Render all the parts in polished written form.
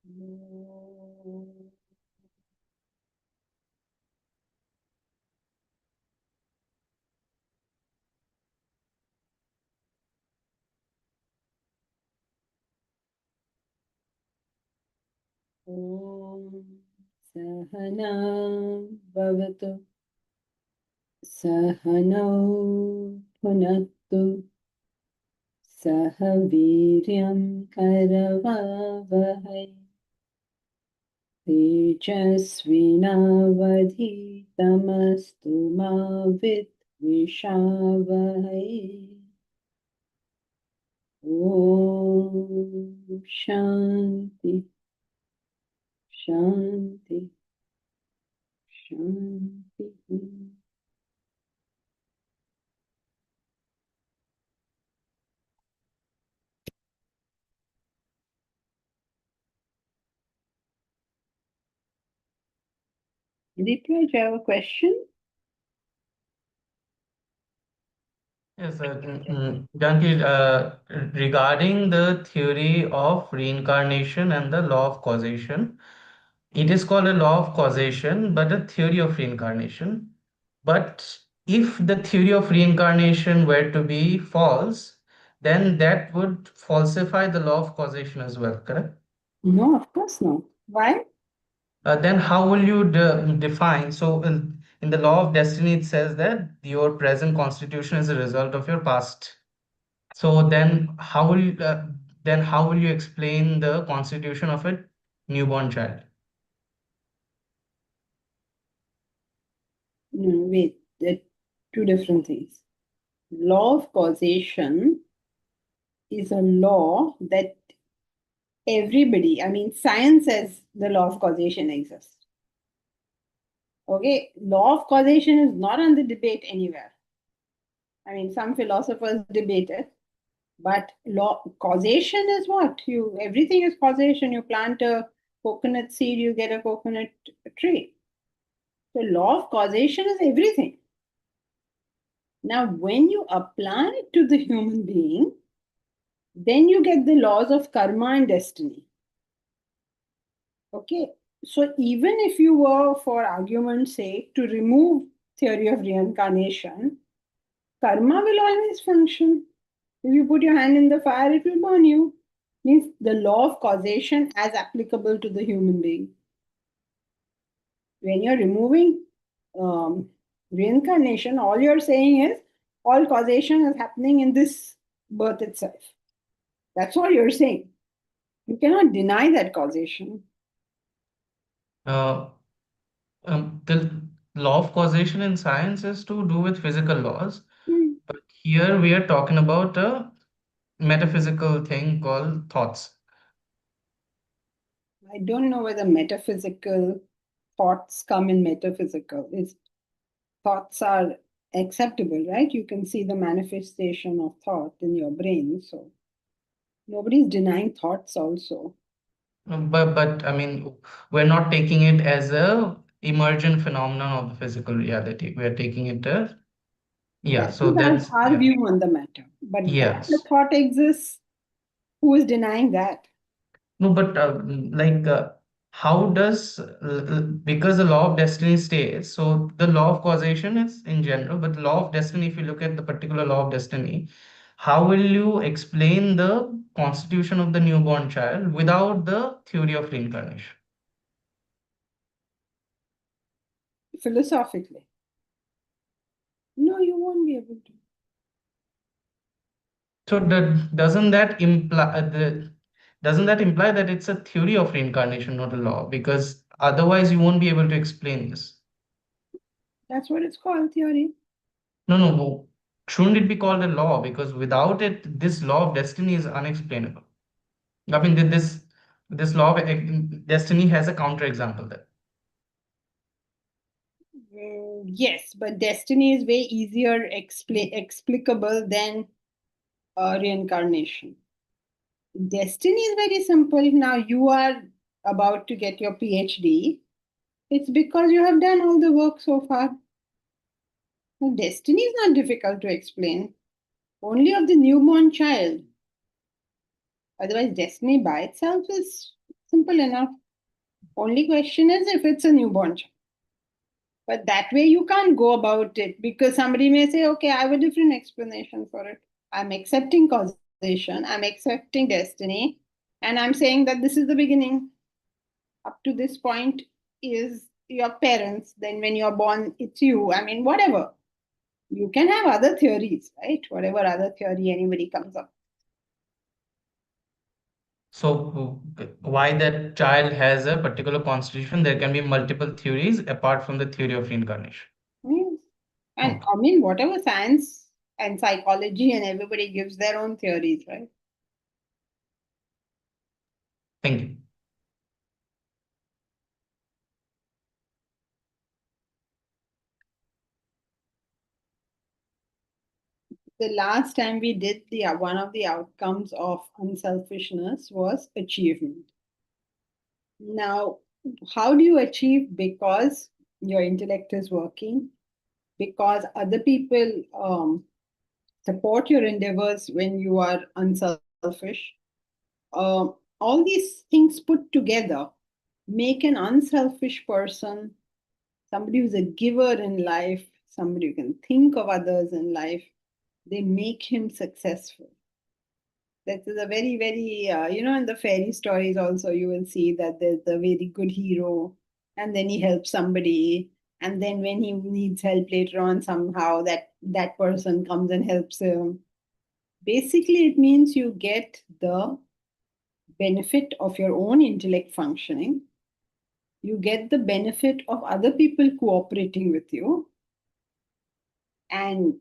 Om Sahana Bhavatu Sahanau Bhunaktu Sah Viryam Karavavahai Tejasvinavadhitamastu ma Vidvishavahai. Om Shanti Shanti Shanti. Deeply, do you have a question? Yes, Janki, regarding the theory of reincarnation and the law of causation, it is called a law of causation, but a theory of reincarnation. But if the theory of reincarnation were to be false, then that would falsify the law of causation as well, correct? No, of course not. Why? Then how will you define? So in the law of destiny, it says that your present constitution is a result of your past. So then how will you explain the constitution of a newborn child? No, wait, they're two different things. Law of causation is a law that everybody, I mean, science says the law of causation exists. Okay, law of causation is not on the debate anywhere. I mean, some philosophers debate it, but law causation is what you everything is causation. You plant a coconut seed, you get a coconut tree. So, law of causation is everything. Now, when you apply it to the human being, then you get the laws of karma and destiny. Okay, so even if you were, for argument's sake, to remove theory of reincarnation, karma will always function. If you put your hand in the fire, it will burn you. Means the law of causation as applicable to the human being. When you're removing reincarnation, all you're saying is all causation is happening in this birth itself. That's all you're saying. You cannot deny that causation. Uh, the law of causation in science is to do with physical laws, Hmm. but here we are talking about a metaphysical thing called thoughts. I don't know whether metaphysical thoughts come in metaphysical. It's, thoughts are acceptable, right? You can see the manifestation of thought in your brain. So nobody's denying thoughts also. But I mean, we're not taking it as a emergent phenomenon of the physical reality. We are taking it as, yeah. That So is that's, our yeah. view on the matter. But that the Yes. thought exists, who is denying that? No, but how does because the law of destiny states, so the law of causation is in general, but the law of destiny, if you look at the particular law of destiny, how will you explain the constitution of the newborn child without the theory of reincarnation? Philosophically. No, you won't be able to. So doesn't that imply that it's a theory of reincarnation, not a law? Because otherwise you won't be able to explain this. That's what it's called, theory. No, no, no. Shouldn't it be called a law? Because without it, this law of destiny is unexplainable. I mean, this law of destiny has a counterexample there. Yes, but destiny is way easier explicable than reincarnation. Destiny is very simple. Now you are about to get your PhD. It's because you have done all the work so far. Now, destiny is not difficult to explain. Only of the newborn child. Otherwise, destiny by itself is Simple enough. Only question is if it's a newborn child. But that way you can't go about it because somebody may say, okay, I have a different explanation for it. I'm accepting causation, I'm accepting destiny, and I'm saying that this is the beginning. Up to this point is your parents, then when you're born, it's you. I mean, whatever. You can have other theories, right? Whatever other theory anybody comes up. So, why that child has a particular constitution, there can be multiple theories apart from the theory of reincarnation. Yes. And Okay, I mean, whatever science and psychology and everybody gives their own theories, right? thank you. The last time we did the one of the outcomes of unselfishness was achievement. Now, how do you achieve? Because your intellect is working, because other people support your endeavors when you are unselfish. All these things put together make an unselfish person somebody who's a giver in life, somebody who can think of others in life. They make him successful. That is a very, very, in the fairy stories also, you will see that there's a very good hero, and then he helps somebody. And then when he needs help later on, somehow that person comes and helps him. Basically, it means you get the benefit of your own intellect functioning. You get the benefit of other people cooperating with you. And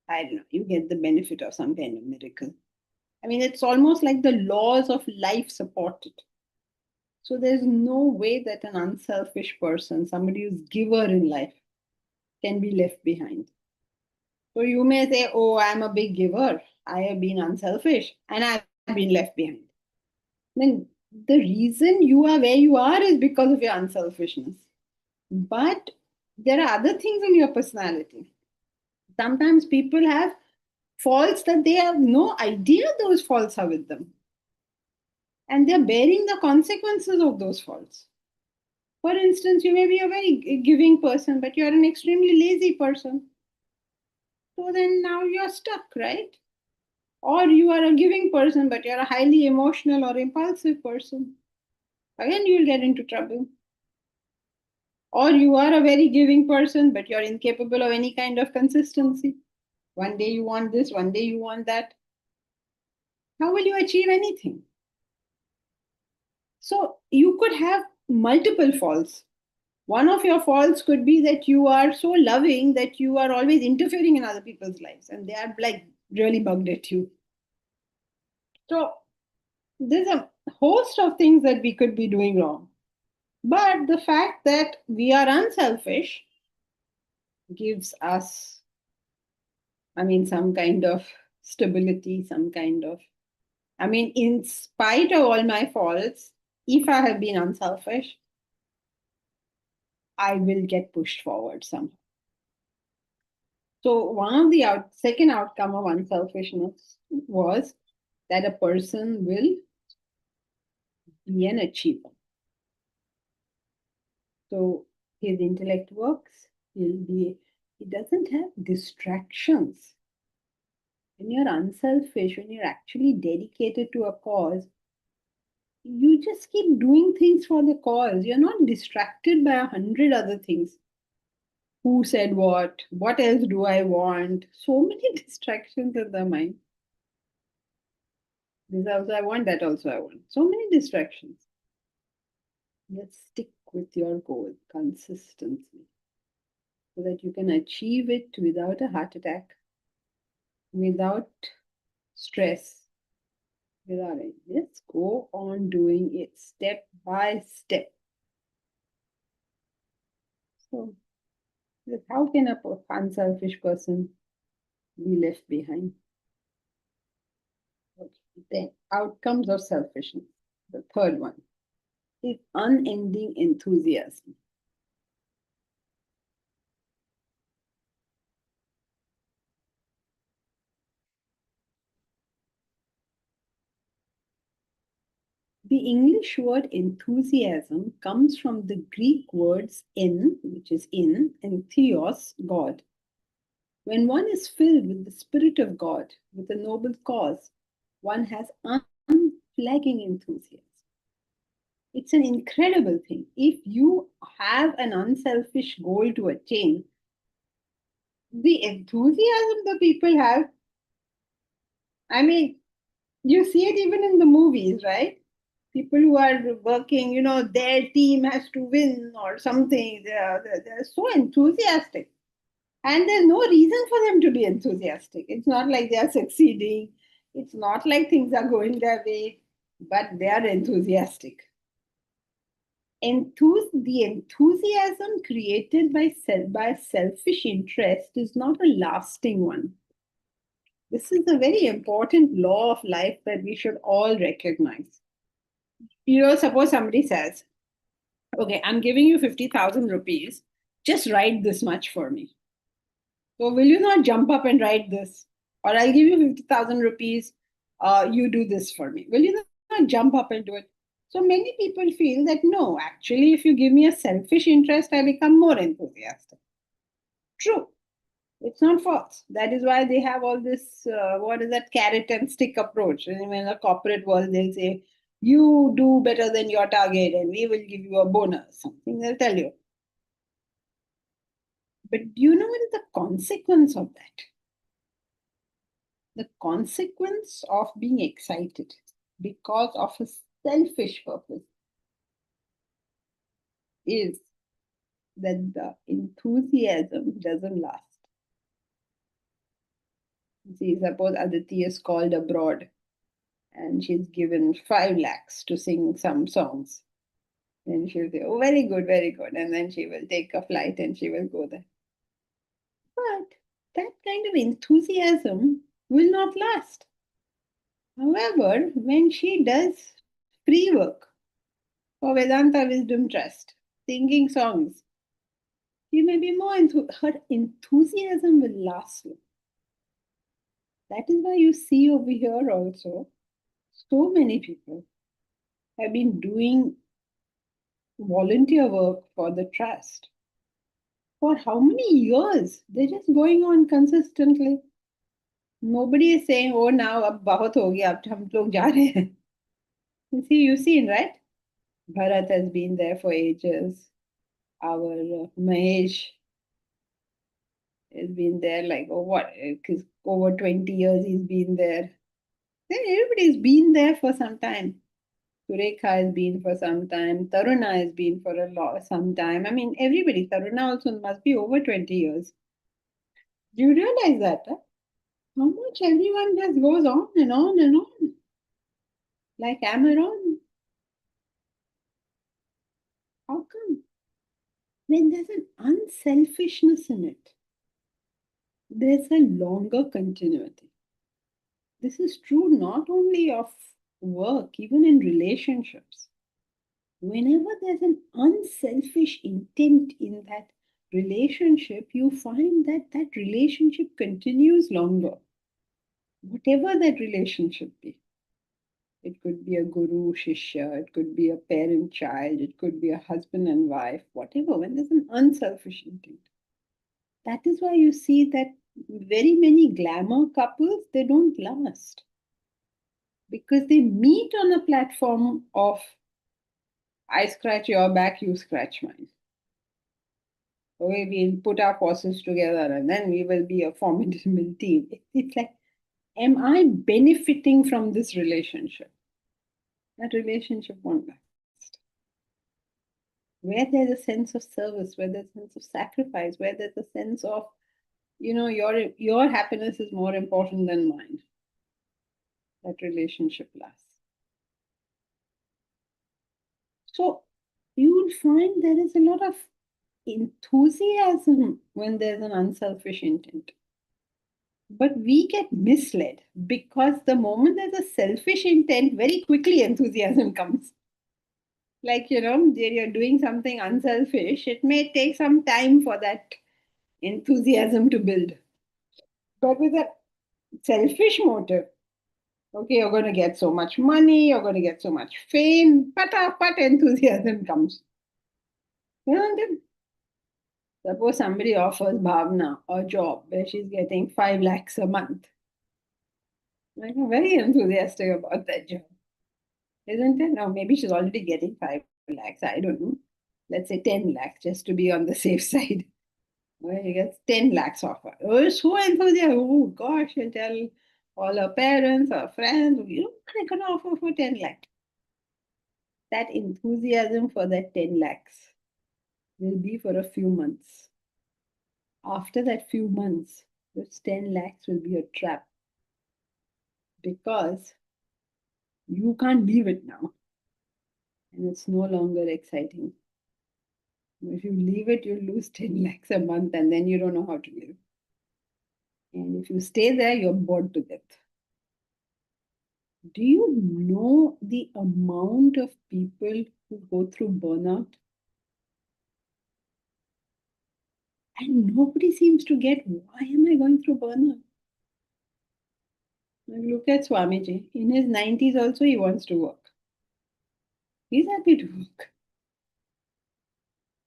I don't know, you get the benefit of some kind of miracle. I mean, it's almost like the laws of life support it. So there's no way that an unselfish person, somebody who's giver in life, can be left behind. So you may say, oh, I'm a big giver. I have been unselfish and I've been left behind. Then the reason you are where you are is because of your unselfishness. But there are other things in your personality. Sometimes people have faults that they have no idea those faults are with them. And they're bearing the consequences of those faults. For instance, you may be a very giving person, but you're an extremely lazy person. So then now you're stuck, right? Or you are a giving person, but you're a highly emotional or impulsive person. Again, you'll get into trouble. Or you are a very giving person, but you're incapable of any kind of consistency. One day you want this, one day you want that. How will you achieve anything? So you could have multiple faults. One of your faults could be that you are so loving that you are always interfering in other people's lives and they are like really bugged at you. So there's a host of things that we could be doing wrong. But the fact that we are unselfish gives us, I mean, some kind of stability, some kind of, I mean, in spite of all my faults, if I have been unselfish, I will get pushed forward somehow. So one of the second outcome of unselfishness was that a person will be an achiever. So his intellect works. He doesn't have distractions. When you're unselfish, when you're actually dedicated to a cause, you just keep doing things for the cause. You're not distracted by 100 other things. Who said what? What else do I want? So many distractions in the mind. This also I want, that also I want. So many distractions. Let's stick with your goal consistently so that you can achieve it without a heart attack, without stress, without it. Let's go on doing it step by step. So, how can a unselfish person be left behind? Okay. Then, outcomes of selfishness. The third one is unending enthusiasm. The English word enthusiasm comes from the Greek words en, which is in, and theos, God. When one is filled with the Spirit of God, with a noble cause, one has unflagging enthusiasm. It's an incredible thing. If you have an unselfish goal to attain, the enthusiasm the people have, I mean, you see it even in the movies, right? People who are working, their team has to win or something. They're so enthusiastic. And there's no reason for them to be enthusiastic. It's not like they are succeeding. It's not like things are going their way, but they are enthusiastic. The enthusiasm created by selfish interest is not a lasting one. This is a very important law of life that we should all recognize. Suppose somebody says, okay, I'm giving you 50,000 rupees, just write this much for me. So will you not jump up and write this? Or I'll give you 50,000 rupees, you do this for me. Will you not jump up and do it? So many people feel that no, actually, if you give me a selfish interest, I become more enthusiastic. True. It's not false. That is why they have all this, what is that, carrot and stick approach. And in the corporate world, they'll say, you do better than your target and we will give you a bonus, something they'll tell you. But do you know what is the consequence of that? The consequence of being excited because of a selfish purpose is that the enthusiasm doesn't last. See, suppose Aditi is called abroad and she's given 5 lakhs to sing some songs. Then she'll say, oh, very good, very good. And then she will take a flight and she will go there. But that kind of enthusiasm will not last. However, when she does free work for Vedanta Wisdom Trust, singing songs, she may be more her enthusiasm will last. That is why you see over here also, so many people have been doing volunteer work for the trust. For how many years? They're just going on consistently. Nobody is saying, oh, now ab bahut ho gaya, ab hum log ja rahe hain. You've seen, right? Bharat has been there for ages. Our Mahesh has been there like, oh, what? Because over 20 years he's been there. Then everybody's been there for some time. Surekha has been for some time. Taruna has been for some time. I mean, everybody. Taruna also must be over 20 years. Do you realize that? Huh? How much everyone just goes on and on and on. Like Amaron. How come? When there's an unselfishness in it, there's a longer continuity. This is true not only of work, even in relationships. Whenever there's an unselfish intent in that relationship, you find that that relationship continues longer. Whatever that relationship be. It could be a guru, shishya, it could be a parent child, it could be a husband and wife, whatever, when there's an unselfish intent. That is why you see that very many glamour couples, they don't last. Because they meet on a platform of I scratch your back, you scratch mine. Okay, we'll put our forces together and then we will be a formidable team. It's like, am I benefiting from this relationship? That relationship won't last. Where there's a sense of service, where there's a sense of sacrifice, where there's a sense of, your happiness is more important than mine, that relationship lasts. So you will find there is a lot of enthusiasm when there's an unselfish intent. But we get misled because the moment there's a selfish intent, very quickly enthusiasm comes. Like, you're doing something unselfish, it may take some time for that enthusiasm to build. But with a selfish motive, Okay, you're going to get so much money, you're going to get so much fame, but enthusiasm comes. You know, suppose somebody offers Bhavna a job where she's getting 5 lakhs a month. Like, I'm very enthusiastic about that job, isn't it? Now, maybe she's already getting 5 lakhs. I don't know. Let's say 10 lakhs just to be on the safe side. Well, he gets 10 lakhs offer. Oh, so enthusiastic. Oh, gosh, she'll tell all her parents, her friends, you know, I can offer for 10 lakhs. That enthusiasm for that 10 lakhs will be for a few months. After that few months, those 10 lakhs will be a trap because you can't leave it now and it's no longer exciting. If you leave it, you lose 10 lakhs a month and then you don't know how to live. And if you stay there, you're bored to death. Do you know the amount of people who go through burnout? And nobody seems to get why am I going through burnout? Look at Swamiji. In his 90s also he wants to work. He's happy to work.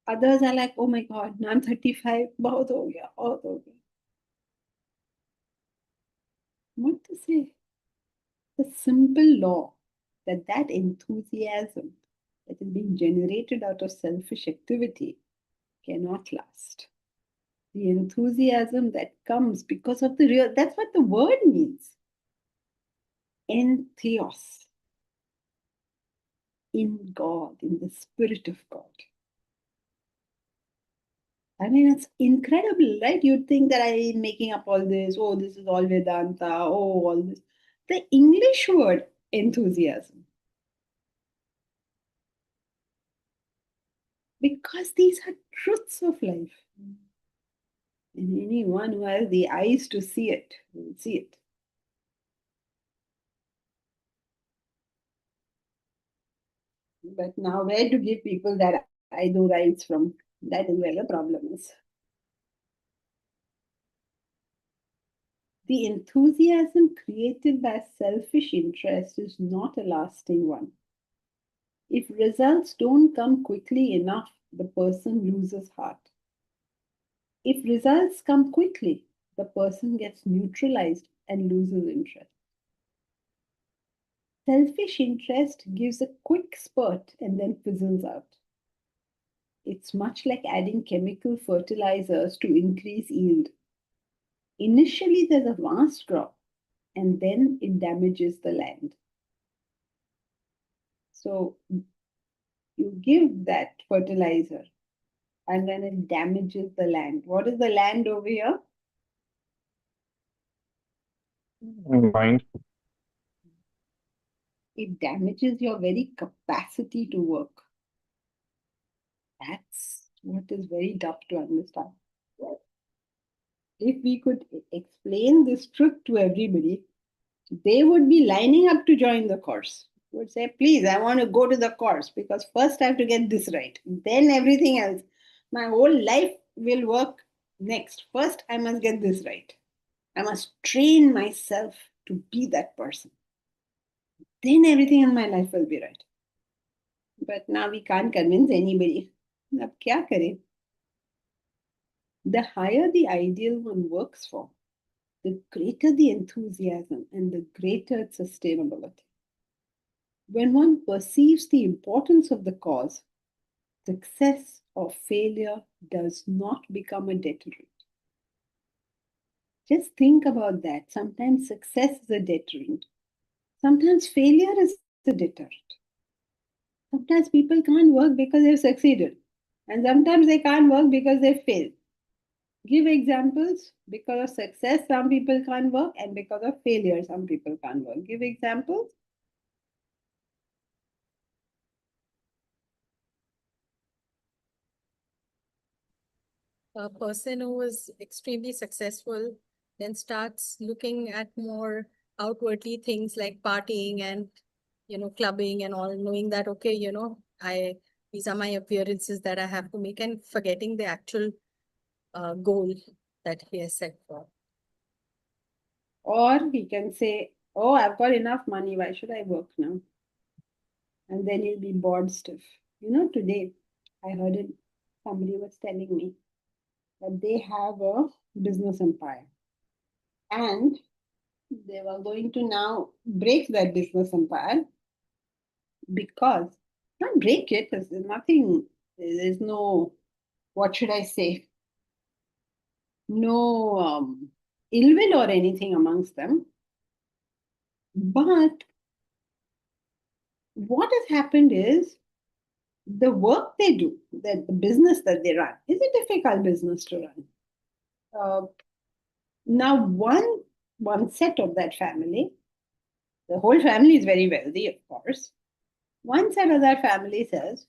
Others are like, oh my God, now I'm 35. बहुत हो गया, बहुत हो गया. What to say? The simple law that enthusiasm that is being generated out of selfish activity cannot last. The enthusiasm that comes because of the real, that's what the word means. Entheos, in God, in the Spirit of God. I mean, it's incredible, right? You'd think that I'm making up all this. Oh, this is all Vedanta. Oh, all this. The English word enthusiasm. Because these are truths of life. And anyone who has the eyes to see it will see it. But now, where to give people that I do rights from? That is where the problem is. The enthusiasm created by selfish interest is not a lasting one. If results don't come quickly enough, the person loses heart. If results come quickly, the person gets neutralized and loses interest. Selfish interest gives a quick spurt and then fizzles out. It's much like adding chemical fertilizers to increase yield. Initially, there's a vast crop, and then it damages the land. So you give that fertilizer, and then it damages the land. What is the land over here? Mind. It damages your very capacity to work. That's what is very tough to understand. If we could explain this truth to everybody, they would be lining up to join the course. Would say, please, I want to go to the course because first I have to get this right. Then everything else, my whole life will work next. First, I must get this right. I must train myself to be that person. Then everything in my life will be right. But now we can't convince anybody. Ab kya kare? The higher the ideal one works for, the greater the enthusiasm and the greater its sustainability. When one perceives the importance of the cause, success or failure does not become a deterrent. Just think about that. Sometimes success is a deterrent. Sometimes failure is a deterrent. Sometimes people can't work because they've succeeded. And sometimes they can't work because they failed. Give examples. Because of success, some people can't work, and because of failure, some people can't work. Give examples. A person who is extremely successful then starts looking at more outwardly things like partying and clubbing and all, knowing that okay, these are my appearances that I have to make, and forgetting the actual goal that he has set for. Or we can say Oh, I've got enough money. Why should I work now? And then he'll be bored stiff. Today I heard it, somebody was telling me that they have a business empire and they were going to now break that business empire because, not break it, because there's nothing, there's no, what should I say, no ill will or anything amongst them. But what has happened is the work they do, that the business that they run, is a difficult business to run. Now, one set of that family, the whole family is very wealthy, of course. One set of that family says,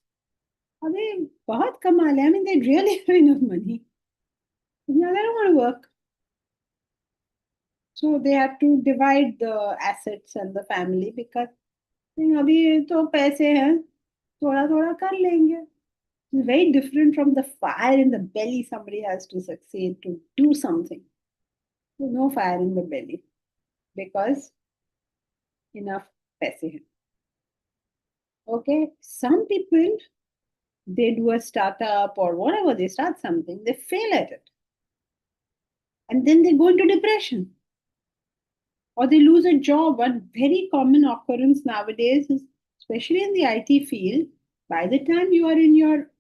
"Abhi, bahut kamal hai." I mean, they really have enough money. Now they don't want to work. So they have to divide the assets and the family because अभी तो पैसे हैं, थोड़ा थोड़ा कर लेंगे. It's very different from the fire in the belly somebody has to succeed to do something. There's no fire in the belly because enough paise hai. Okay, some people, they do a startup or whatever, they start something, they fail at it. And then they go into depression. Or they lose a job. One very common occurrence nowadays is, especially in the IT field, by the time you are in your,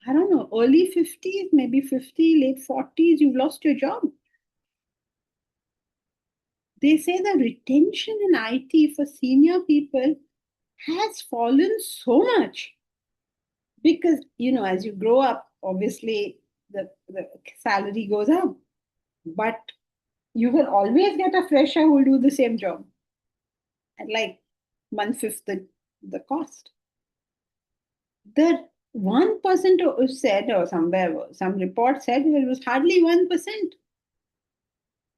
I don't know, early 50s, maybe 50, late 40s, you've lost your job. They say the retention in IT for senior people has fallen so much because, as you grow up, obviously the salary goes up, but you will always get a fresher who will do the same job at like 1/5 the cost. The 1% said, or somewhere, some report said it was hardly 1%.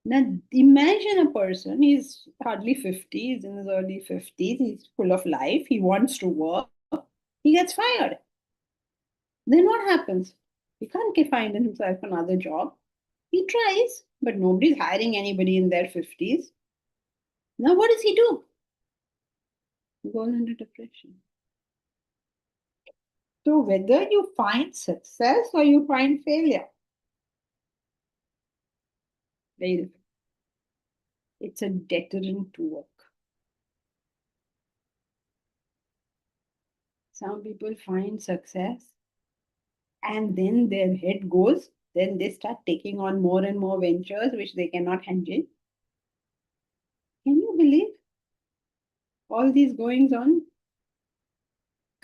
Now imagine a person, he's hardly 50, he's in his early 50s, he's full of life, he wants to work, he gets fired. Then what happens? He can't find himself another job. He tries, but nobody's hiring anybody in their 50s. Now what does he do? He goes into depression. So whether you find success or you find failure, very different. It's a deterrent to work. Some people find success and then their head goes, then they start taking on more and more ventures which they cannot handle. Can you believe all these goings on?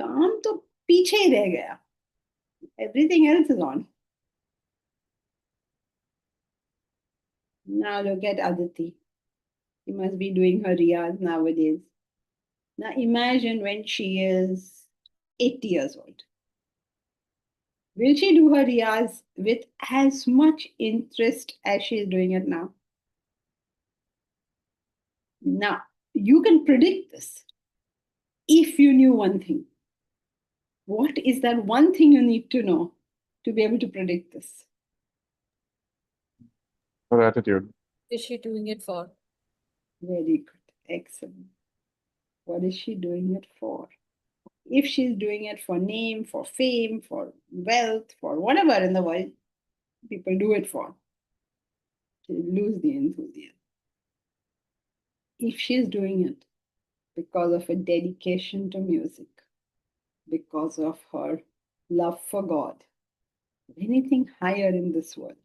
काम तो पीछे ही रह गया. Everything else is on. Now look at Aditi. She must be doing her riyaz nowadays. Now imagine when she is 80 years old. Will she do her riyaz with as much interest as she is doing it now? Now, you can predict this if you knew one thing. What is that one thing you need to know to be able to predict this? Her attitude. Is she doing it for? Very good. Excellent. What is she doing it for? If she's doing it for name, for fame, for wealth, for whatever in the world people do it for, she'll lose the enthusiasm. If she's doing it because of a dedication to music, because of her love for God, anything higher in this world,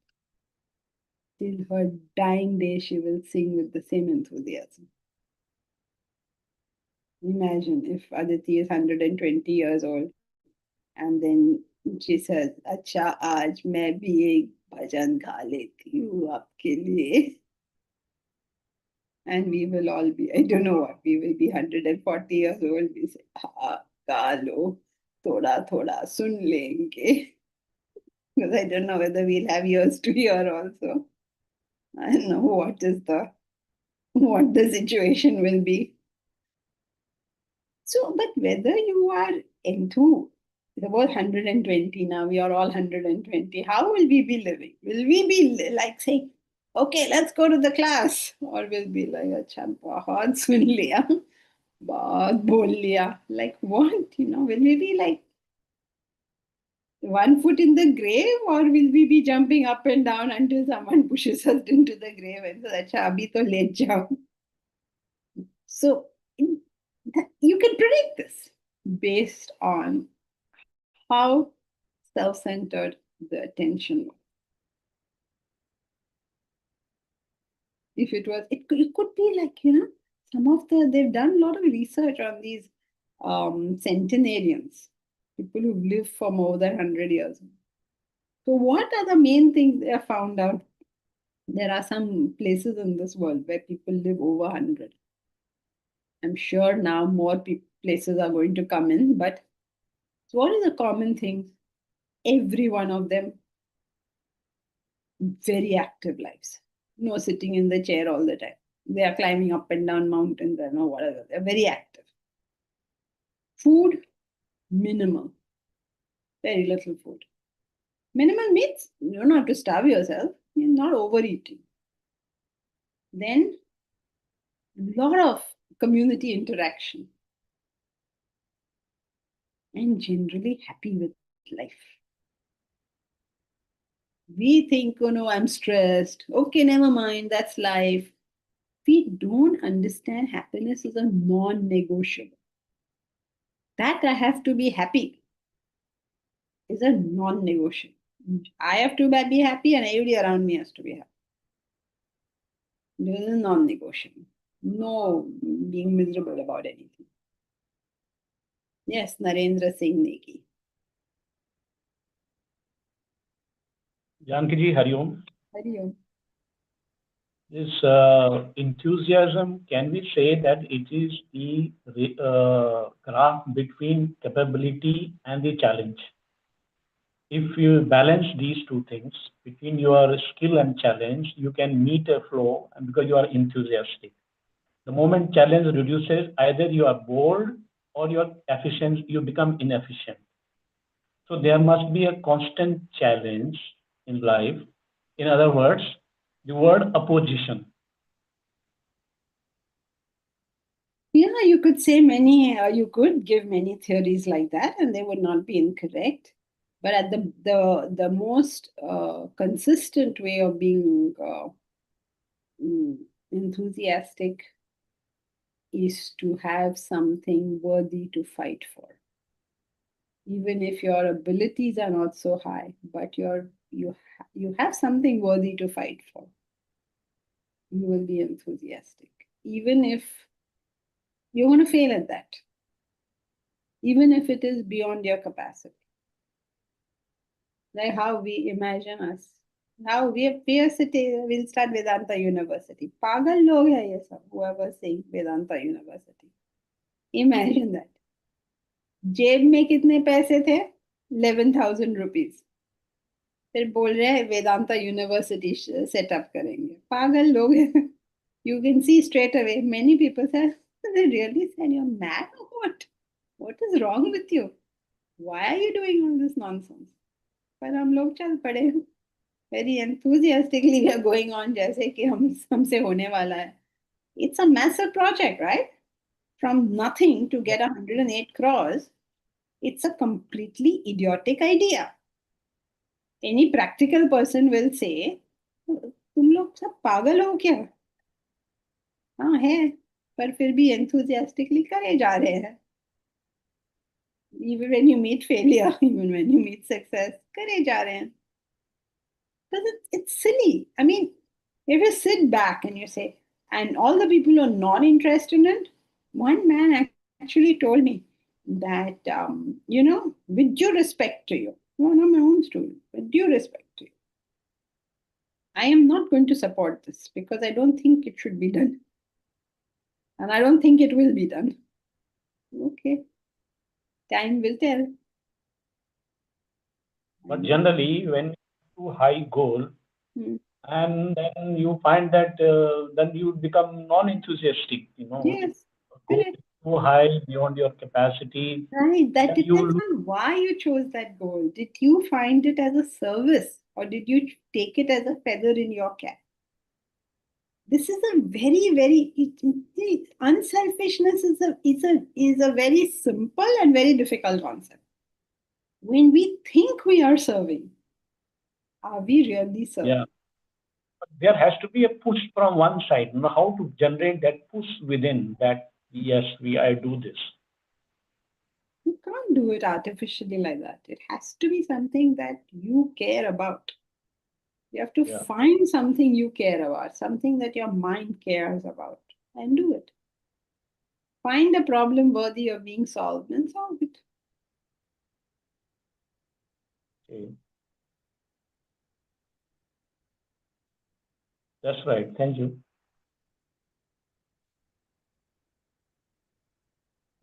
till her dying day, she will sing with the same enthusiasm. Imagine if Aditi is 120 years old and then she says, "Acha, aaj main bhi ek bhajan गा लेती हूँ आपके लिए." And we will all be, I don't know what, we will be 140 years old. We say, "हाँ, गा लो, thoda thoda sun lenge." Because I don't know whether we'll have ears to hear also. I don't know what the situation will be. So, but whether you are into about 120 now, we are all 120, how will we be living? Will we be like saying, okay, let's go to the class. Or we'll be like, अच्छा बहुत सुन लिया, बहुत बोल लिया. Like what? Will we be like 1 foot in the grave, or will we be jumping up and down until someone pushes us into the grave and says, अच्छा अभी तो late जाओ. So you can predict this based on how self-centered the attention was. If it was, it could be like, they've done a lot of research on these centenarians, people who've lived for more than 100 years. So what are the main things they have found out? There are some places in this world where people live over 100. I'm sure now more places are going to come in, but so what is the common thing? Every one of them, very active lives. No sitting in the chair all the time. They are climbing up and down mountains and whatever. They're very active. Food, minimal. Very little food. Minimal means you don't have to starve yourself. You're not overeating. Then, a lot of community interaction. And generally happy with life. We think, oh no, I'm stressed. Okay, never mind, that's life. We don't understand happiness is a non-negotiable. That I have to be happy is a non-negotiable. I have to be happy and everybody around me has to be happy. This is non-negotiable. No being miserable about anything. Yes, Narendra Singh Negi. Janki ji, Hari Om. Hari Om. This enthusiasm, can we say that it is the graph between capability and the challenge? If you balance these two things between your skill and challenge, you can meet a flow because you are enthusiastic. The moment challenge reduces, either you are bored or your efficiency, you become inefficient. So there must be a constant challenge in life. In other words, the word opposition. Yeah, you could say you could give many theories like that, and they would not be incorrect. But at the most consistent way of being enthusiastic is to have something worthy to fight for. Even if your abilities are not so high, but you have something worthy to fight for, you will be enthusiastic. Even if you're going to fail at that, even if it is beyond your capacity. Like how we imagine us. Now we'll start Vedanta University. Pagal log hai ye sab, whoever saying Vedanta University. Imagine that. जेब में कितने पैसे थे? 11,000 rupees. फिर बोल रहे हैं Vedanta university setup करेंगे. पागल लोग हैं. You can see straight away. Many people say, they really said you're mad or what? What is wrong with you? Why are you doing all this nonsense? पर हम लोग चल पड़े. Very enthusiastically we are going on जैसे कि हमसे होने वाला है. It's a massive project, right? From nothing to get 108 crores, it's a completely idiotic idea. Any practical person will say, तुम लोग सब पागल हो क्या? हाँ है, पर फिर भी enthusiastically करे जा रहे हैं. Even when you meet failure, even when you meet success, करे जा रहे हैं. Because it's silly. I mean, if you sit back and you say, and all the people who are not interested in it, one man actually told me that, with due respect to you, one of my own students, with due respect to you, I am not going to support this because I don't think it should be done. And I don't think it will be done. Okay. Time will tell. But generally, when you high goal, and then you find that then you become non-enthusiastic, Yes. Go too high beyond your capacity. Right. That depends on why you chose that goal. Did you find it as a service or did you take it as a feather in your cap? This is a very unselfishness is a very simple and very difficult concept. When we think we are serving, are we really serving? Yeah. There has to be a push from one side. You know, how to generate that push within that, yes, I do this. You can't do it artificially like that. It has to be something that you care about. You have to Yeah. find something you care about, something that your mind cares about, and do it. Find a problem worthy of being solved and solve it. Okay. That's right. Thank you.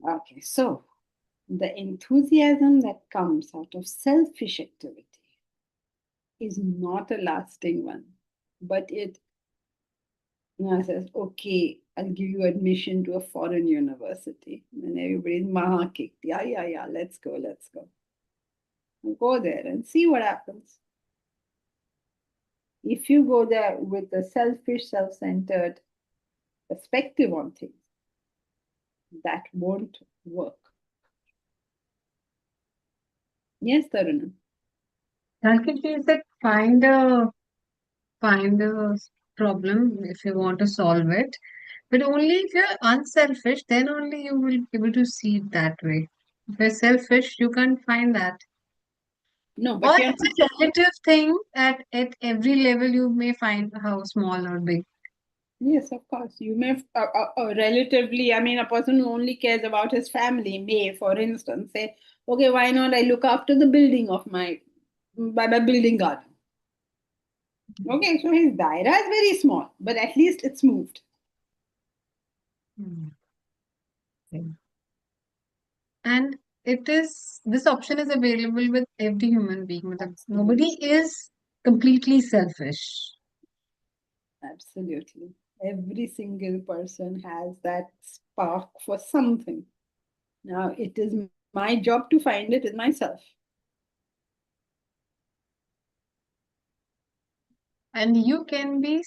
Okay, so the enthusiasm that comes out of selfish activity is not a lasting one, but it says, okay, I'll give you admission to a foreign university. And everybody's maha kicked. Yeah, let's go. Go there and see what happens. If you go there with a selfish, self-centered perspective on things, that won't work. Yes, Taruna. Calculate that find a problem if you want to solve it. But only if you're unselfish, then only you will be able to see it that way. If you're selfish, you can't find that. No, Or but you're it's a relative thing at every level you may find how small or big. yes, of course. You may relatively, I mean, a person who only cares about his family may, for instance, say, okay, why not I look after the building of my building garden? Okay, so his daira is very small, but at least it's moved. Okay. And this option is available with every human being. Nobody is completely selfish. Absolutely. Every single person has that spark for something. Now, it is my job to find it in myself. And you can be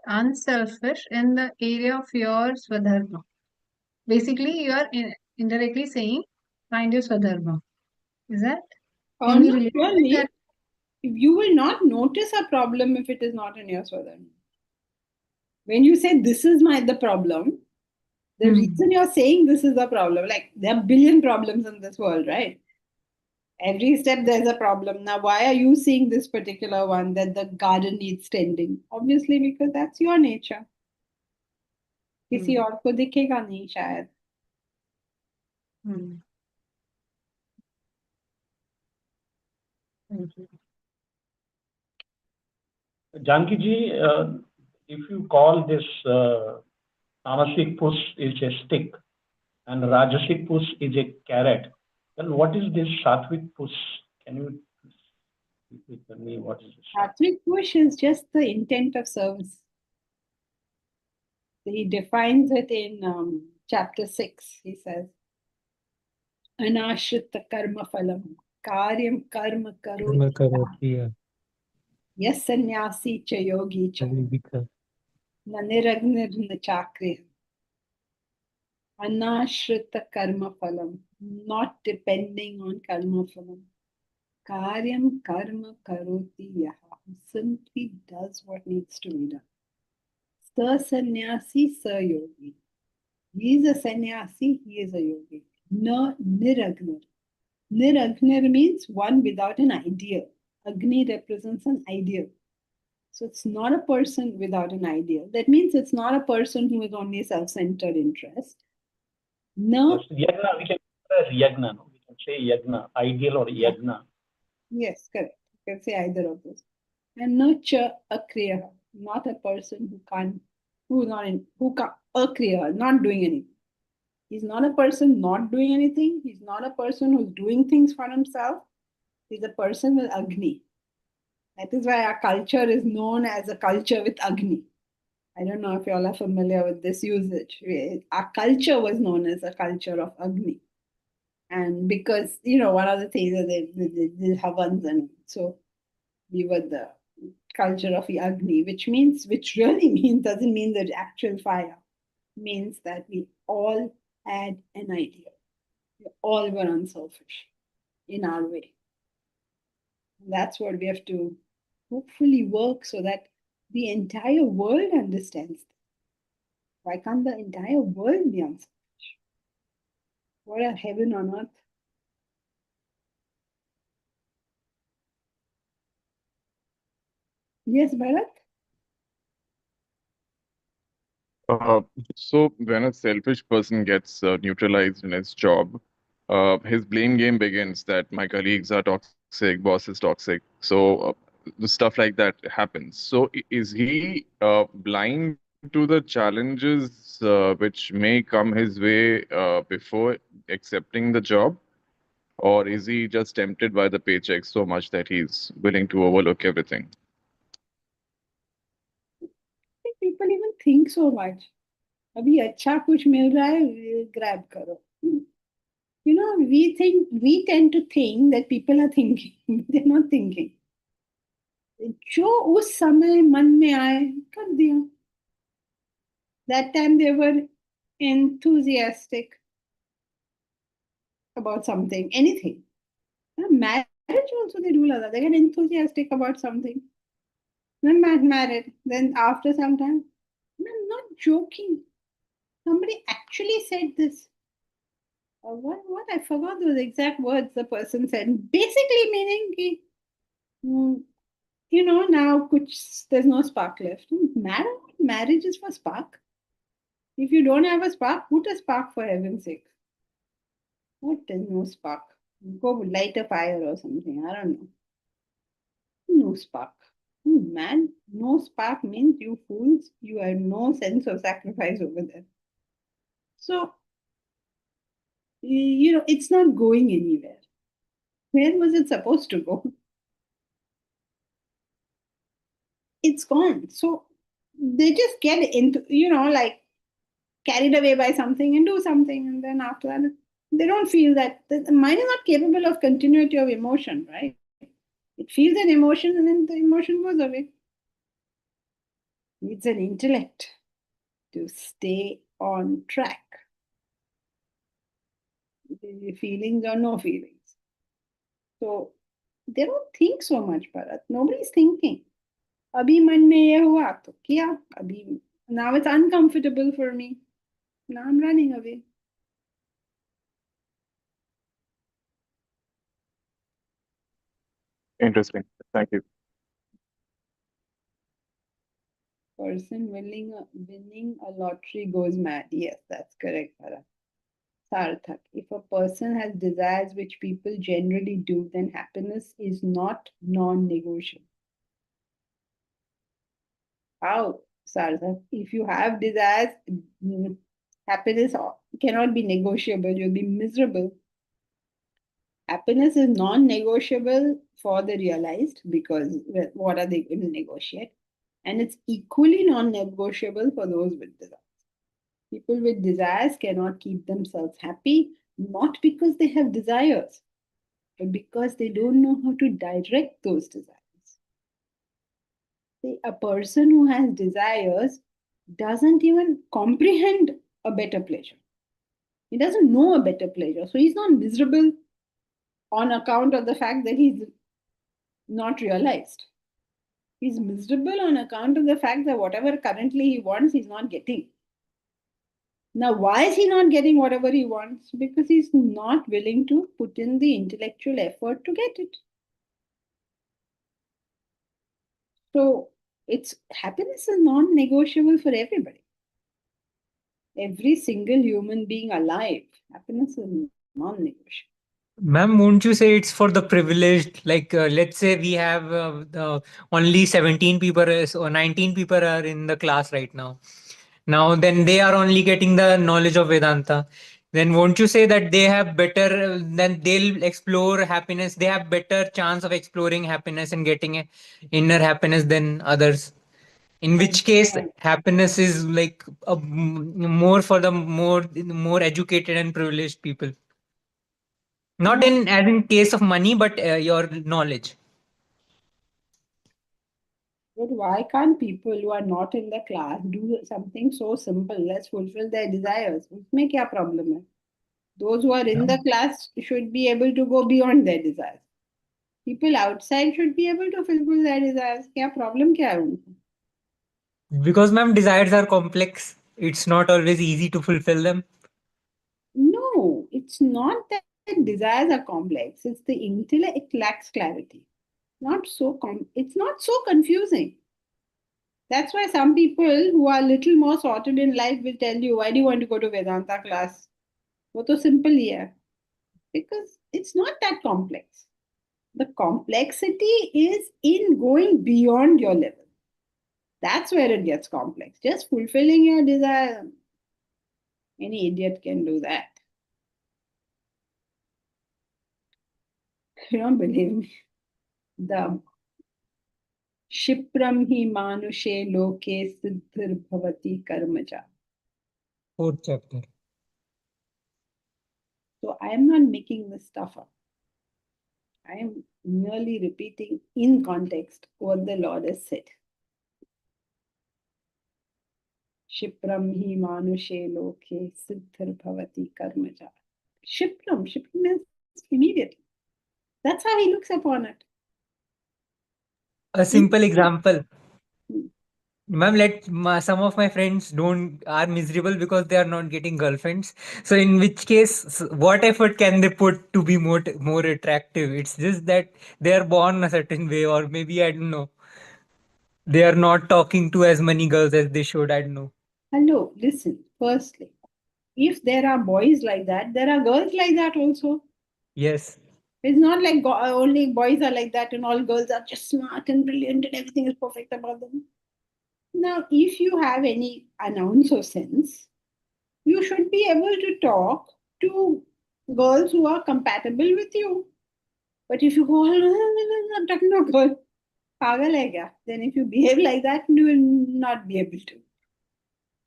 unselfish in the area of your swadharma. Basically, you are indirectly saying, find your swadharma. Is that? Can we Not relate to really. that? You will not notice a problem if it is not in your swadharma. When you say this is the problem, the reason you're saying this is the problem, like there are a billion problems in this world, right? Every step there's a problem. Now, why are you seeing this particular one that the garden needs tending? Obviously, because that's your nature. किसी और को दिखेगा नहीं शायद. Thank you. Janki ji, if you call this tamasic push is a stick and rajasic push is a carrot, then what is this sattvic push? Can you repeat to me what is this? Sattvic push is just the intent of service. He defines it in chapter 6. He says, Anashrita karma phalam, karyam karma karoti. Yes, sannyasi cha yogi cha, na niragnir na chakri. Anashrita karma phalam, not depending on karma phalam. Karyam karma karoti yaha, simply does what needs to be done. Sa sannyasi, sa yogi. He is a sannyasi, he is a yogi. Na niragnar. Niragnar means one without an ideal. Agni represents an ideal. So it's not a person without an ideal. That means it's not a person who is only self-centered interest. No. Yes, yagna, we can say yagna. No? We can say yagna, ideal or yagna. Yes, correct. You can say either of those. And no cha akriya, not a person who can't, akriya, not doing anything. He's not a person not doing anything. He's not a person who's doing things for himself. He's a person with Agni. That is why our culture is known as a culture with Agni. I don't know if you all are familiar with this usage. Our culture was known as a culture of Agni. And because, one of the things that they havans, and so we were the culture of Agni, which really means, doesn't mean the actual fire, means that we all had an idea. We all were unselfish in our way. That's what we have to hopefully work so that the entire world understands. Why can't the entire world be unselfish? What a heaven on earth. Yes, Bharat? So when a selfish person gets neutralized in his job, his blame game begins that my colleagues are toxic, boss is toxic. So the stuff like that happens. So is he blind to the challenges which may come his way before accepting the job? Or is he just tempted by the paycheck so much that he's willing to overlook everything? I think people even think so much. अभी अच्छा कुछ मिल रहा है, grab करो. We tend to think that people are thinking. They're not thinking. जो उस समय मन में आए कर दिया. That time they were enthusiastic about something, anything. Marriage also they do like that. They get enthusiastic about something. Then married. Then after some time, I'm not joking. Somebody actually said this. What I forgot those exact words the person said. Basically meaning ki, now there's no spark left. Marriage is for spark. If you don't have a spark, put a spark for heaven's sake. What is no spark? Go light a fire or something. I don't know. No spark. Man, no spark means you fools, you have no sense of sacrifice over there. So, it's not going anywhere. Where was it supposed to go? It's gone. So, they just get into, like carried away by something and do something. And then after that, they don't feel that the mind is not capable of continuity of emotion, right? It feels an emotion and then the emotion goes away. It's an intellect to stay on track. Feelings or no feelings. So they don't think so much, Bharat. Nobody's thinking. Abhi man mein ye hua to kiya. Abhi, now it's uncomfortable for me. Now I'm running away. Interesting. Thank you. Person winning a lottery goes mad. Yes, that's correct, Bharat. Sarthak. If a person has desires which people generally do, then happiness is not non-negotiable. How, Sarthak? If you have desires, happiness cannot be negotiable. You'll be miserable. Happiness is non-negotiable for the realized because what are they going to negotiate? And it's equally non-negotiable for those with desires. People with desires cannot keep themselves happy, not because they have desires, but because they don't know how to direct those desires. See, a person who has desires doesn't even comprehend a better pleasure. He doesn't know a better pleasure. So he's not miserable on account of the fact that he's not realized. He's miserable on account of the fact that whatever currently he wants, he's not getting. Now, why is he not getting whatever he wants? Because he's not willing to put in the intellectual effort to get it. So, happiness is non-negotiable for everybody. Every single human being alive, happiness is non-negotiable. Ma'am, won't you say it's for the privileged? Like, let's say we have only 17 people or 19 people are in the class right now. Now, then they are only getting the knowledge of Vedanta. Then won't you say that they have better, then they'll explore happiness. They have better chance of exploring happiness and getting a inner happiness than others. In which case, happiness is like more for the more educated and privileged people. Not No. as in case of money, but your knowledge. But why can't people who are not in the class do something so simple? Let's fulfill their desires. उसमें क्या problem है? Those who are in the class should be able to go beyond their desires. People outside should be able to fulfill their desires. क्या problem क्या है उनको? Because, ma'am, desires are complex. It's not always easy to fulfill them. No, it's not that desires are complex. It's the intellect lacks clarity. It's not so confusing. That's why some people who are a little more sorted in life will tell you, why do you want to go to Vedanta class? वो तो simple ही है. Because it's not that complex. The complexity is in going beyond your level. That's where it gets complex. Just fulfilling your desire, any idiot can do that. You don't believe me. The Shipram hi manushe loke siddhir bhavati karmaja. 4th chapter. So I am not making this stuff up. I am merely repeating in context what the Lord has said. Shipram hi manushe loke siddhir bhavati karmaja. Shipram means immediately. That's how he looks upon it. A simple example. Hmm. Ma'am, some of my friends are miserable because they are not getting girlfriends. So in which case, what effort can they put to be more attractive? It's just that they are born a certain way, or maybe I don't know. They are not talking to as many girls as they should. I don't know. Hello, listen. Firstly, if there are boys like that, there are girls like that also. Yes. It's not like only boys are like that and all girls are just smart and brilliant and everything is perfect about them. Now, if you have any ounce of sense, you should be able to talk to girls who are compatible with you. But if you go, I'm talking to a girl, pagal hai kya? Then if you behave like that, you will not be able to.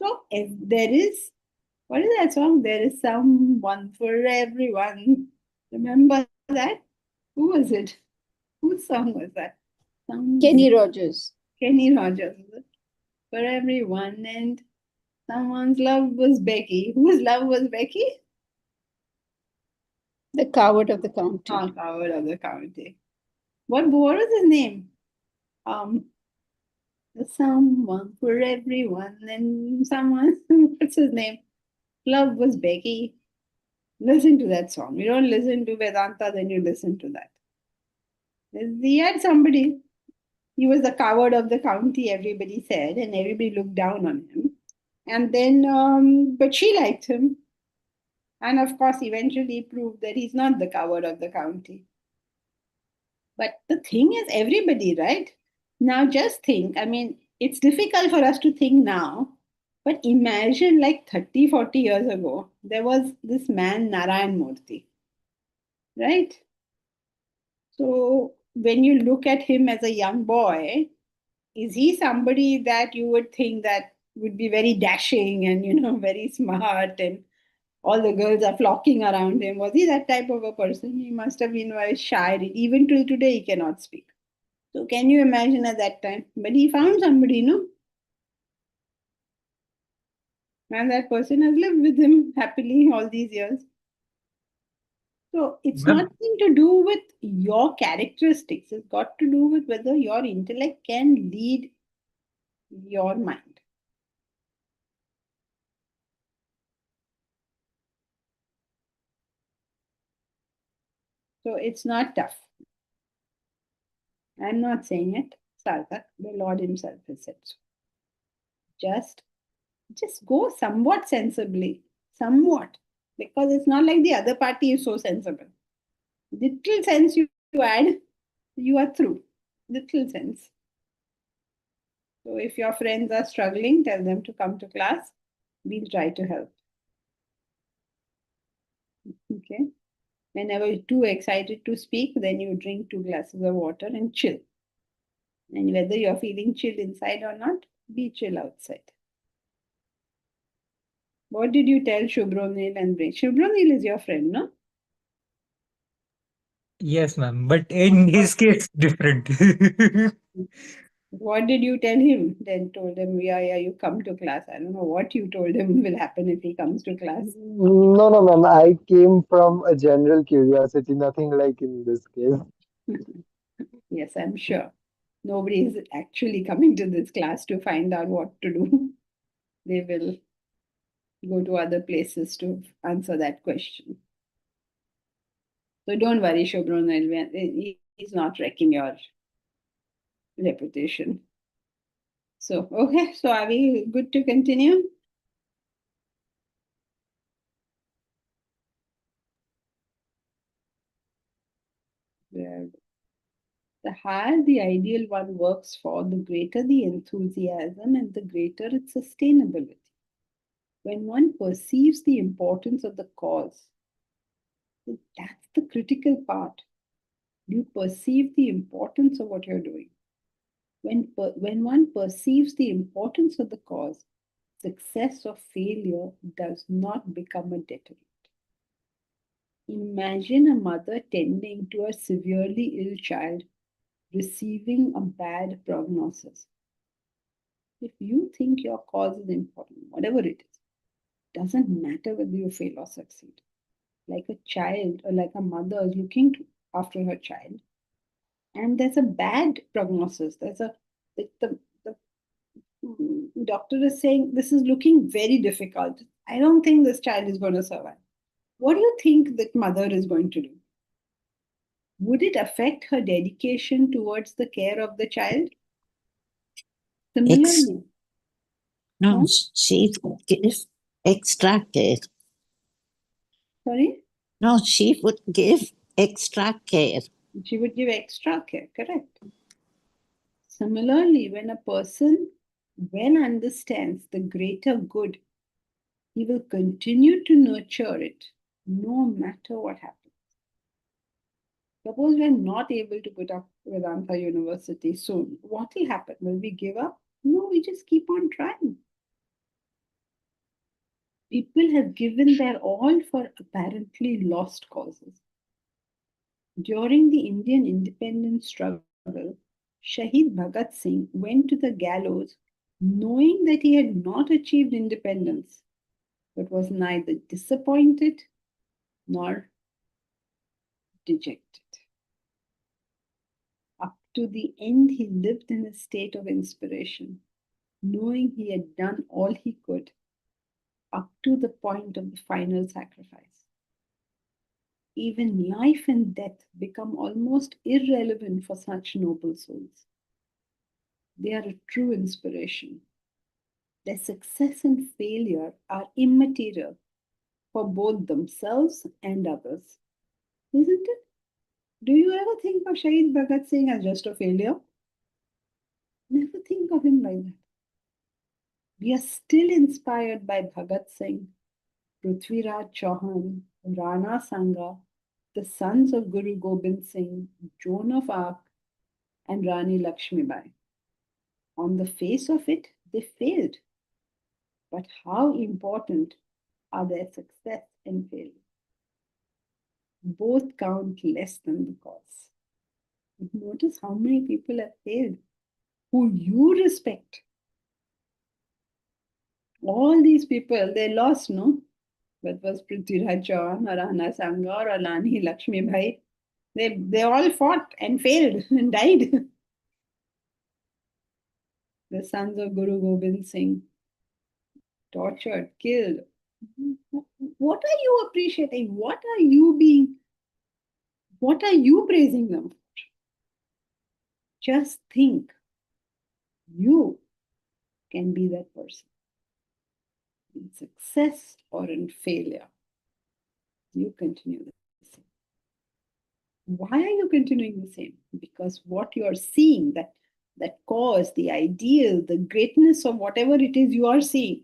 So if there is, what is that song? There is someone for everyone. Remember that? Who was it? Whose song was that? Kenny Rogers. Kenny Rogers. For everyone, and someone's love was Becky. Whose love was Becky? The coward of the county. Coward of the county. What was his name? Someone for everyone, and someone. What's his name? Love was Becky. Listen to that song. You don't listen to Vedanta, then you listen to that. He had somebody. He was the coward of the county, everybody said, and everybody looked down on him. And then, but she liked him. And of course, eventually proved that he's not the coward of the county. But the thing is, everybody, right? Now, just think, I mean, it's difficult for us to think now, but imagine like 30, 40 years ago, there was this man, Narayan Murthy, right? So, when you look at him as a young boy, is he somebody that you would think that would be very dashing and, very smart and all the girls are flocking around him? Was he that type of a person? He must have been very shy. Even till today, he cannot speak. So can you imagine at that time? But he found somebody, no? And that person has lived with him happily all these years. So it's Ma'am. nothing to do with your characteristics. It's got to do with whether your intellect can lead your mind. So it's not tough. I'm not saying it, Sarthak. The Lord Himself has said so. Just go somewhat sensibly. Somewhat. Because it's not like the other party is so sensible. Little sense you add, you are through. Little sense. So if your friends are struggling, tell them to come to class. We'll try to help. Okay. Whenever you're too excited to speak, then you drink 2 glasses of water and chill. And whether you're feeling chill inside or not, be chill outside. What did you tell Shubhronil and Brain? Shubhronil is your friend, no? Yes, ma'am. But in his case, different. What did you tell him? Then told him, yeah, you come to class. I don't know what you told him will happen if he comes to class. No, no, ma'am. I came from a general curiosity, nothing like in this case. Yes, I'm sure. Nobody is actually coming to this class to find out what to do. They will go to other places to answer that question. So don't worry, Shobron. He's not wrecking your reputation. So, okay, so are we good to continue? Well, the higher the ideal one works for, the greater the enthusiasm and the greater its sustainability. When one perceives the importance of the cause, that's the critical part. You perceive the importance of what you're doing. When one perceives the importance of the cause, success or failure does not become a deterrent. Imagine a mother tending to a severely ill child receiving a bad prognosis. If you think your cause is important, whatever it is, doesn't matter whether you fail or succeed. Like a child or like a mother is looking after her child, and there's a bad prognosis. The doctor is saying this is looking very difficult. I don't think this child is going to survive. What do you think that mother is going to do? Would it affect her dedication towards the care of the child? Similarly, No, huh? she would give extra care. Sorry? No, she would give extra care. She would give extra care, correct. Similarly, when a person well understands the greater good, he will continue to nurture it no matter what happens. Suppose we're not able to put up Vedanta University soon. What will happen? Will we give up? No, we just keep on trying. People have given their all for apparently lost causes. During the Indian independence struggle, Shahid Bhagat Singh went to the gallows knowing that he had not achieved independence, but was neither disappointed nor dejected. Up to the end, he lived in a state of inspiration, knowing he had done all he could, up to the point of the final sacrifice. Even life and death become almost irrelevant for such noble souls. They are a true inspiration. Their success and failure are immaterial for both themselves and others. Isn't it? Do you ever think of Shahid Bhagat Singh as just a failure? Never think of him like that. We are still inspired by Bhagat Singh, Prithviraj Chauhan, Rana Sanga, the sons of Guru Gobind Singh, Joan of Arc, and Rani Lakshmibai. On the face of it, they failed. But how important are their success and failure? Both count less than the cause. Notice how many people have failed who you respect. All these people, they lost, no? That was Prithviraj Chauhan or Rana Sanga or Rani Lakshmibai. They all fought and failed and died. The sons of Guru Gobind Singh, tortured, killed. What are you appreciating? What are you praising them for? Just think, you can be that person. In success or in failure, you continue the same. Why are you continuing the same? Because what you're seeing, that cause, the ideal, the greatness of whatever it is you are seeing,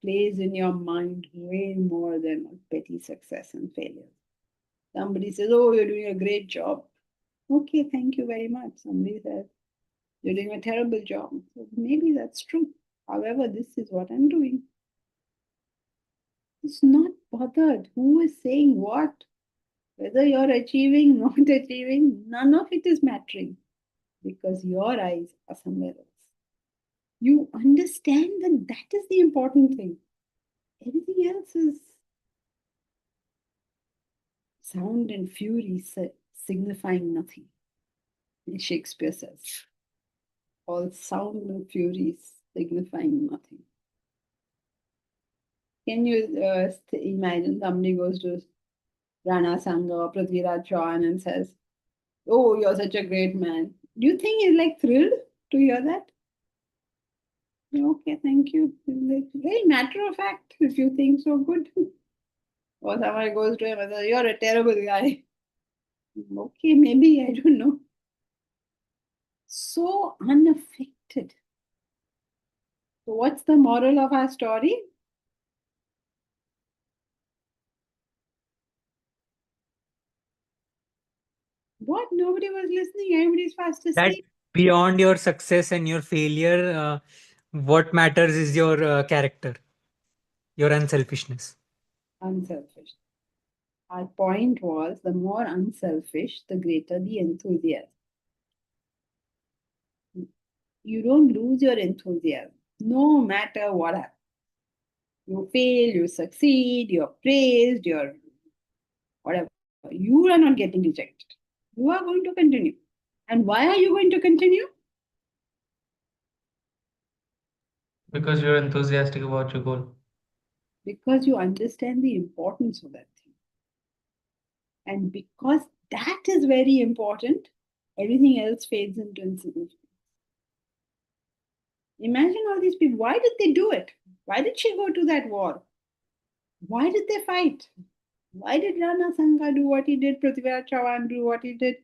plays in your mind way more than petty success and failure. Somebody says, oh, you're doing a great job. Okay, thank you very much. Somebody says, you're doing a terrible job. So maybe that's true. However, this is what I'm doing. It's not bothered who is saying what. Whether you're achieving, not achieving, none of it is mattering. because your eyes are somewhere else. You understand that that is the important thing. Everything else is sound and fury signifying nothing. As Shakespeare says, all sound and fury signifying nothing. Can you imagine somebody goes to Rana Sangha or Prithviraj Chauhan and says, "Oh, you're such a great man." Do you think he's like thrilled to hear that? Okay, thank you. Like, very matter of fact, if you think so, good. Or somebody goes to him and says, "You're a terrible guy." Okay, maybe, I don't know. So unaffected. So, what's the moral of our story? What? Nobody was listening. Everybody's fast That asleep. beyond your success and your failure, what matters is your character, your unselfishness. Unselfish. Our point was the more unselfish, the greater the enthusiasm. You don't lose your enthusiasm, no matter what happens. You fail, you succeed, you're praised, you're whatever. You are not getting rejected. You are going to continue. And why are you going to continue? Because you're enthusiastic about your goal. Because you understand the importance of that thing. And because that is very important, everything else fades into insignificance. Imagine all these people. Why did they do it? Why did she go to that war? Why did they fight? Why did Rana Sangha do what he did? Prithviraj Chauhan do what he did?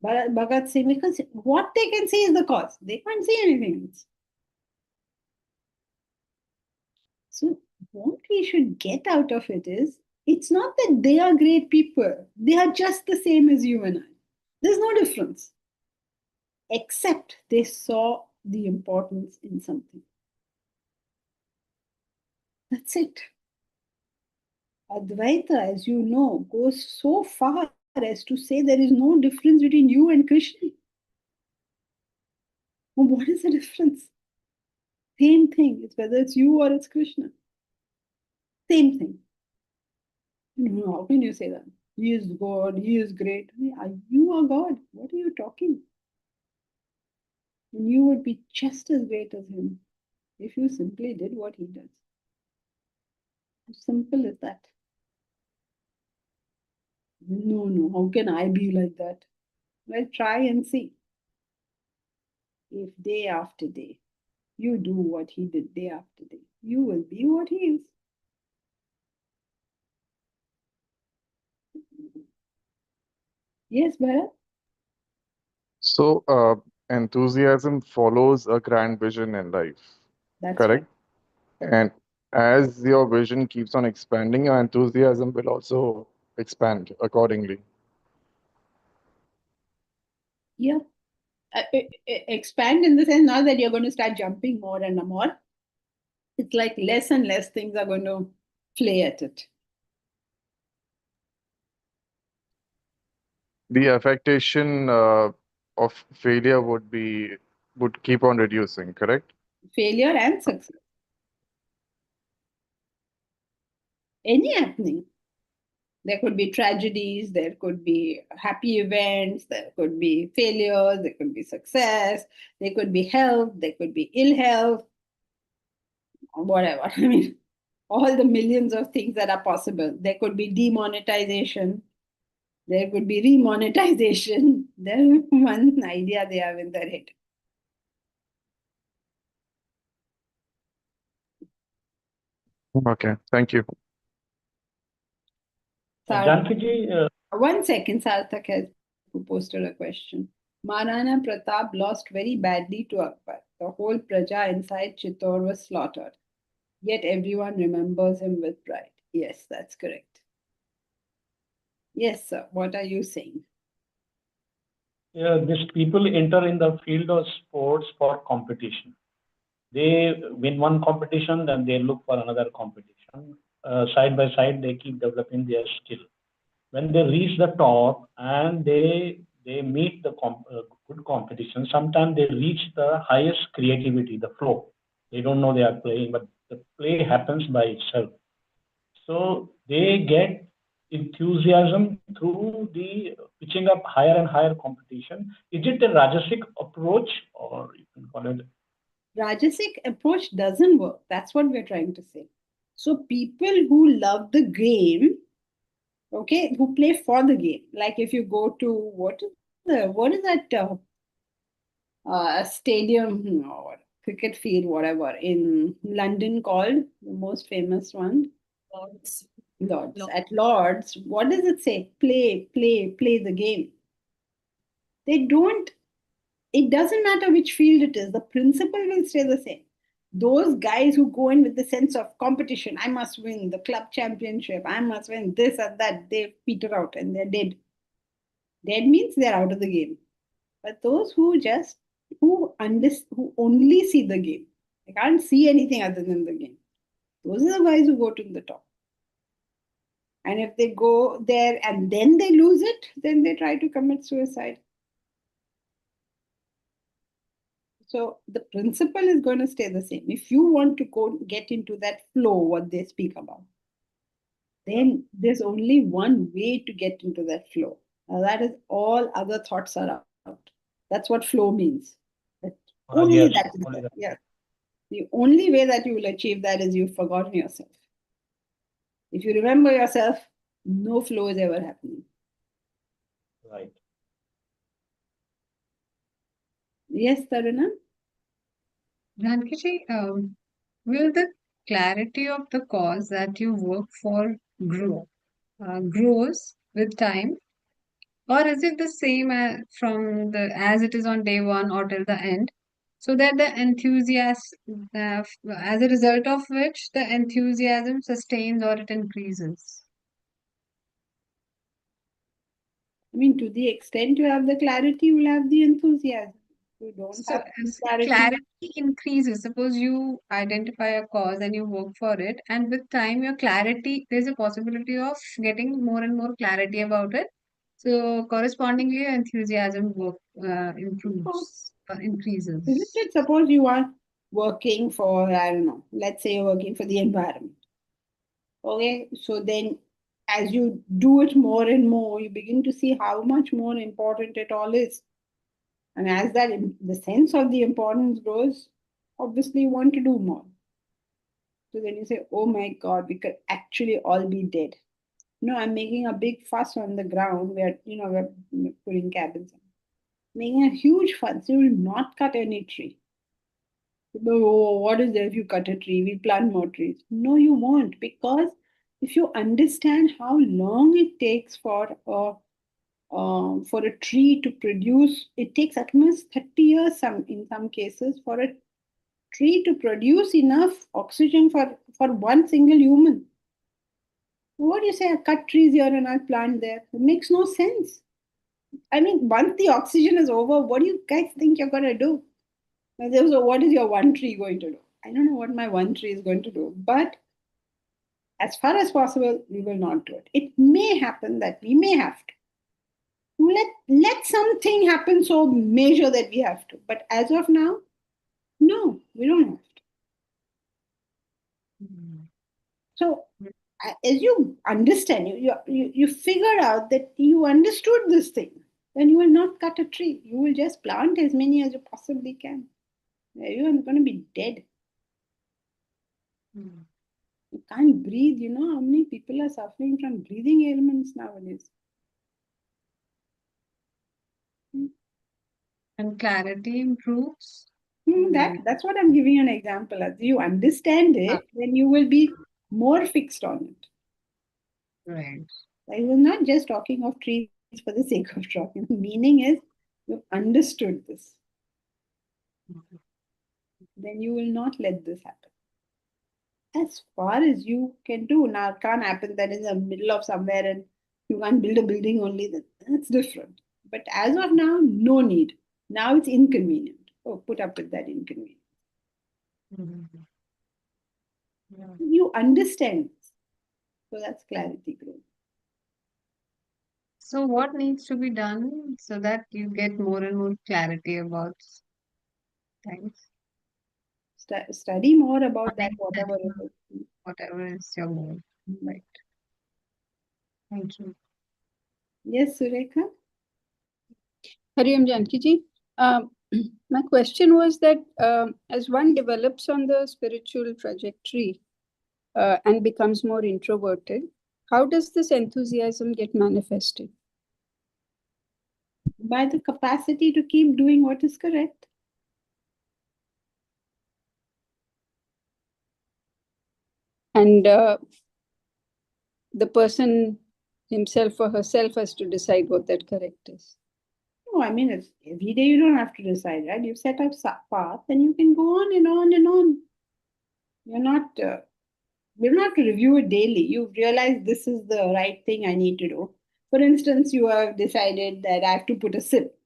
Bhagat Singh? Because what they can see is the cause. They can't see anything else. So what we should get out of it is, it's not that they are great people. They are just the same as you and I. There's no difference. Except they saw the importance in something. That's it. Advaita, as you know, goes so far as to say there is no difference between you and Krishna. Well, what is the difference? Same thing. It's whether it's you or it's Krishna. Same thing. No, how can you say that? He is God, he is great. You are God. What are you talking? And you would be just as great as him if you simply did what he does. How simple is that? No, how can I be like that? Well, try and see. If day after day you do what he did day after day, you will be what he is. Yes, Bharat? So, enthusiasm follows a grand vision in life, That's correct? right. And as your vision keeps on expanding, your enthusiasm will also expand accordingly. Yeah. Expand in the sense not that you're going to start jumping more and more. It's like less and less things are going to play at it. The affectation of failure would keep on reducing, correct? Failure and success. Any happening. There could be tragedies, there could be happy events, there could be failures, there could be success, there could be health, there could be ill health, whatever. I mean, all the millions of things that are possible. There could be demonetization, there could be remonetization. There's one idea they have in their head. Okay, thank you. Janki, One second, Sarthak has posted a question. Maharana Pratap lost very badly to Akbar. The whole Praja inside Chittor was slaughtered. Yet everyone remembers him with pride. Yes, that's correct. Yes, sir. What are you saying? these people enter in the field of sports for competition. They win one competition, then they look for another competition. Side by side, they keep developing their skill. When they reach the top and they they meet the good competition, sometimes they reach the highest creativity, the flow. They don't know they are playing, but the play happens by itself. So they get enthusiasm through the pitching up higher and higher competition. Is it a Rajasic approach, or you can call it? Rajasic approach doesn't work. That's what we're trying to say. So people who love the game, okay, who play for the game, like if you go to what is that stadium, or cricket field, whatever, in London called the most famous one? Lords. Lords. At Lords, what does it say? Play, play, play the game. They don't, it doesn't matter which field it is, the principle will stay the same. Those guys who go in with the sense of competition, I must win the club championship, I must win this or that, they peter out and they're dead. Dead means they're out of the game. But those who just who only see the game, they can't see anything other than the game. Those are the guys who go to the top. And if they go there and then they lose it, then they try to commit suicide. So the principle is going to stay the same. If you want to get into that flow, what they speak about, then there's only one way to get into that flow. Now that is all other thoughts are out. That's what flow means. Only Yes, that is only there. that. Yeah. The only way that you will achieve that is you've forgotten yourself. If you remember yourself, no flow is ever happening. Right. Yes, Taruna? Janki, will the clarity of the cause that you work for grows with time, or is it the same as it is on day one or till the end? So that the enthusiasm, as a result of which the enthusiasm sustains or it increases. I mean, to the extent you have the clarity, you will have the enthusiasm. You don't So have as clarity. clarity increases, suppose you identify a cause and you work for it, and with time, your clarity, there's a possibility of getting more and more clarity about it. So correspondingly, your enthusiasm increases. Isn't it? Suppose you are working for, I don't know, let's say you're working for the environment. Okay, so then as you do it more and more, you begin to see how much more important it all is. And as that the sense of the importance grows, obviously you want to do more. So then you say, oh my God, we could actually all be dead. No, I'm making a big fuss on the ground where, we're putting cabins in. Making a huge fuss. You will not cut any tree. Oh, what is there if you cut a tree? We plant more trees. No, you won't, because if you understand how long it takes for a tree to produce, it takes at most 30 years in some cases for a tree to produce enough oxygen for one single human. What do you say? I cut trees here and I plant there. It makes no sense. I mean, once the oxygen is over, what do you guys think you're going to do? So what is your one tree going to do? I don't know what my one tree is going to do, but as far as possible, we will not do it. It may happen that we may have to. Let something happen so major that we have to. But as of now, no, we don't have to. So as you understand, you figure out that you understood this thing, then you will not cut a tree. You will just plant as many as you possibly can. You are going to be dead. You can't breathe. You know how many people are suffering from breathing ailments nowadays. And clarity improves. That's what I'm giving you an example. As you understand it, then you will be more fixed on it. Right. I was not just talking of trees for the sake of talking. The meaning is you understood this. Then you will not let this happen. As far as you can do. Now, it can't happen that in the middle of somewhere and you can't build a building only. That's different. But as of now, no need. Now it's inconvenient. Oh, put up with that inconvenience. Yeah. You understand. So that's clarity growth. So what needs to be done so that you get more and more clarity about things? Study more about that, Study whatever it more. is. Whatever is your goal. Right. Thank you. Yes, Surekha? Hariam Janki ji, my question was that as one develops on the spiritual trajectory and becomes more introverted, how does this enthusiasm get manifested? By the capacity to keep doing what is correct. And the person himself or herself has to decide what that correct is. No, I mean, it's, every day you don't have to decide, right? You've set up path and you can go on and on and on. You're not, you don't have to review it daily. You've realized this is the right thing I need to do. For instance, you have decided that I have to put a sip.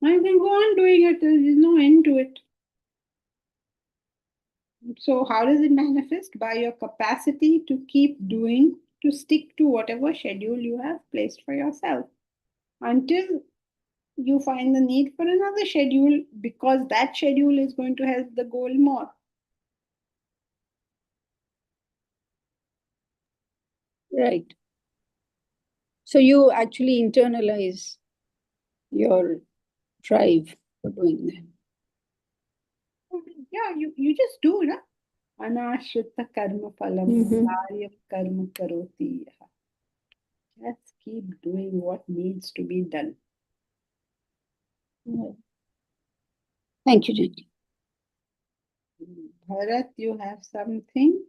Now you can go on doing it. There's no end to it. So how does it manifest? By your capacity to keep doing, to stick to whatever schedule you have placed for yourself until you find the need for another schedule, because that schedule is going to help the goal more. Right. So you actually internalize your drive for doing that. Yeah, you just do, na? Anashrita karma phalam karya karma karoti. Just keep doing what needs to be done. Right. Thank you, Janki. Bharat, you have something?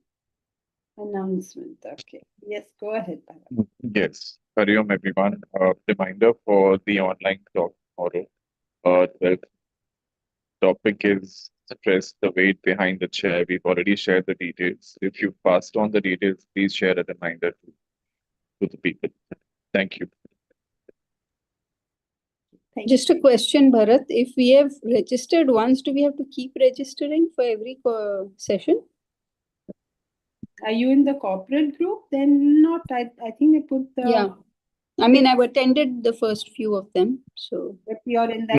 Announcement. Okay. Yes, go ahead, Bharat. Yes. Hariom, everyone. Reminder for the online talk tomorrow. 12th topic is stress, the weight behind the chair. We've already shared the details. If you passed on the details, please share a reminder to the people. Thank you. Just a question, Bharat. If we have registered once, do we have to keep registering for every session? Are you in the corporate group? Then not. I think they put the. Yeah. I mean, I've attended the first few of them. So If you're in that